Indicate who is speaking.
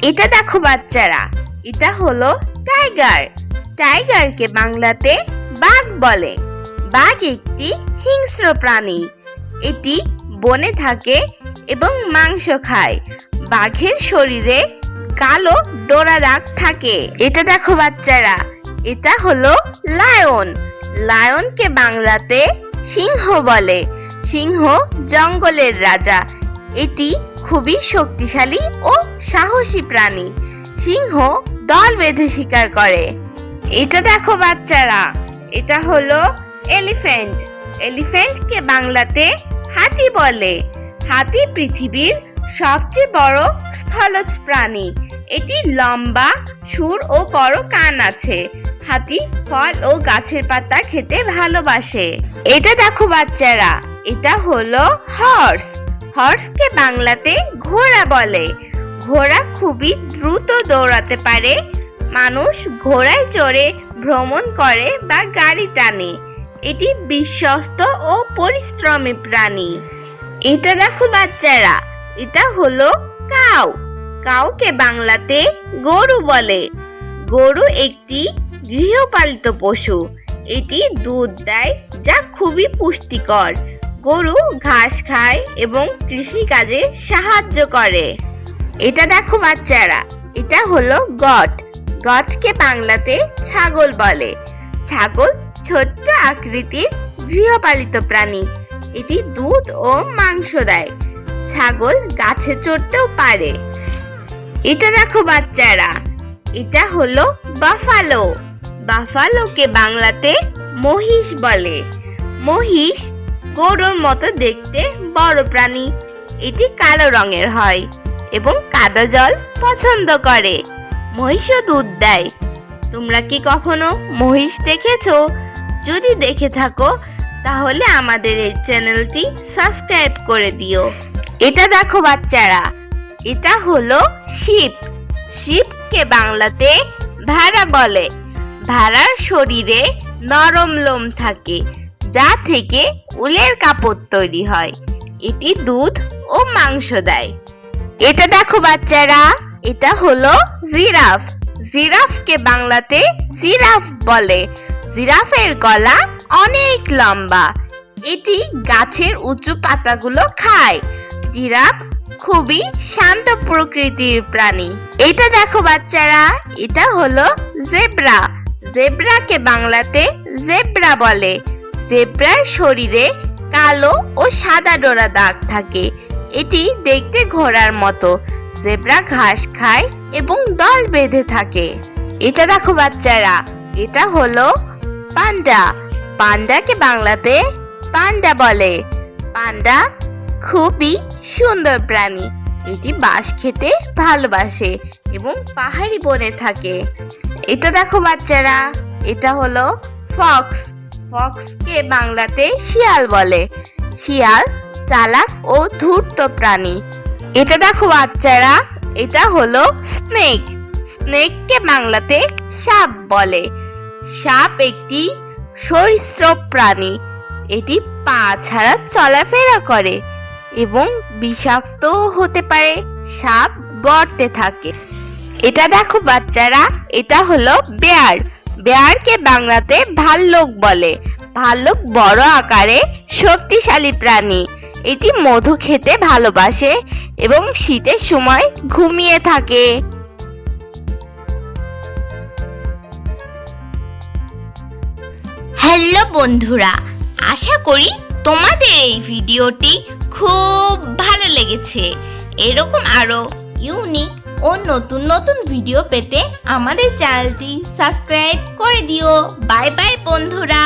Speaker 1: এটা দেখো বাচ্চারা, এটা হলো টাইগার। টাইগারকে বাংলাতে বাঘ বলে। বাঘ একটি হিংস্র প্রাণী। এটি বনে থাকে এবং মাংস খায়। বাঘের শরীরে কালো ডোরা দাগ থাকে। এটা দেখো বাচ্চারা, এটা হলো লায়ন। লায়নকে বাংলাতে সিংহ বলে। সিংহ জঙ্গলের রাজা। এটি খুবই শক্তিশালী ও সাহসী প্রাণী। সিংহ দল বেঁধে শিকার করে। এটা দেখো বাচ্চারা, এটা হলো এলিফ্যান্ট। এলিফ্যান্টকে বাংলাতে হাতি বলে। হাতি পৃথিবীর সবচেয়ে বড় স্থলজ প্রাণী। এটি লম্বা সুর ও বড় কান আছে। হাতি ফল ও গাছের পাতা খেতে ভালোবাসে। এটা দেখো বাচ্চারা, এটা হলো হর্স। হর্সকে বাংলাতে ঘোড়া বলে। ঘোড়া খুবই দ্রুত দৌড়াতে পারে। মানুষ ঘোড়ায় চড়ে ভ্রমণ করে বা গাড়ি টানে। এটি বিশ্বস্ত ও পরিশ্রমী প্রাণী। এটা দেখো বাচ্চারা, এটা হলো কাউ। কাউকে বাংলাতে গরু বলে। গরু একটি গৃহপালিত পশু। এটি দুধ দেয় যা খুবই পুষ্টিকর। গরু ঘাস খায় এবং কৃষিকাজে সাহায্য করে। এটা দেখো বাচ্চারা, এটা হলো গট। গটকে বাংলাতে ছাগল বলে। ছাগল ছোট্ট আকৃতির গৃহপালিত প্রাণী। এটি দুধ ও মাংস দেয়। ছাগল গাছে চড়তেও পারে। এটা দেখো বাচ্চারা, এটা হলো বাফালো। বাফালোকে বাংলাতে মহিষ বলে। মহিষ গরুর মতো দেখতে বড় প্রাণী। এটি কালো রঙের হয় এবং কাদা জল পছন্দ করে। মহিষও দুধ দেয়। তোমরা কি কখনো মহিষ দেখেছো? যদি দেখে থাকো তাহলে আমাদের এই চ্যানেলটি সাবস্ক্রাইব করে দিও। এটা দেখো বাচ্চারা, এটা হলো শিপ। শিপকে বাংলাতে ভেড়া বলে। ভেড়ার শরীরে নরম লোম থাকে যা থেকে উলের কাপড় তৈরি হয়। এটি দুধ ও মাংস দেয়। এটা দেখো বাচ্চারা, এটা হলো জিরাফ। জিরাফকে বাংলাতে জিরাফ বলে। জিরাফের গলা অনেক লম্বা। এটি গাছের উঁচু পাতাগুলো খায়। জিরাফ খুবই শান্ত প্রকৃতির প্রাণী। এটা দেখো বাচ্চারা, এটা হলো জেব্রা। জেব্রাকে বাংলাতে জেব্রা বলে। জেব্রার শরীরে কালো ও সাদা ডোরা দাগ থাকে। এটি দেখতে ঘোড়ার মতো। জেব্রা ঘাস খায় এবং দল বেঁধে থাকে। এটা দেখো বাচ্চারা, এটা হলো পান্ডা। পান্ডাকে বাংলাতে পান্ডা বলে। পান্ডা খুবই সুন্দর প্রাণী। এটি বাঁশ খেতে ভালোবাসে এবং পাহাড়ি বনে থাকে। এটা দেখো বাচ্চারা, এটা হলো ফক্স। ফক্সকে বাংলাতে শিয়াল বলে। শিয়াল চালাক ও ধূর্ত প্রাণী। এটা দেখো বাচ্চারা, এটা হলো স্নেক। স্নেককে বাংলাতে সাপ বলে। সাপ একটি সরীসৃপ প্রাণী। এটি পা ছাড়া চলাফেরা করে এবং বিষাক্ত হতে পারে। সাপ গর্তে থাকে। এটা দেখো বাচ্চারা, এটা হলো বেয়ার। বেয়ারকে বাংলাতে ভাল্লুক বলে। ভাল্লুক বড় আকারে শক্তিশালী প্রাণী। এটি মধু খেতে ভালোবাসে এবং শীতের সময় ঘুমিয়ে থাকে। হ্যালো বন্ধুরা, আশা করি তোমাদের এই ভিডিওটি খুব ভালো লেগেছে। এরকম আরো ইউনিক ও নতুন নতুন ভিডিও পেতে আমাদের চ্যানেলটি সাবস্ক্রাইব করে দিও। বাই বাই বন্ধুরা।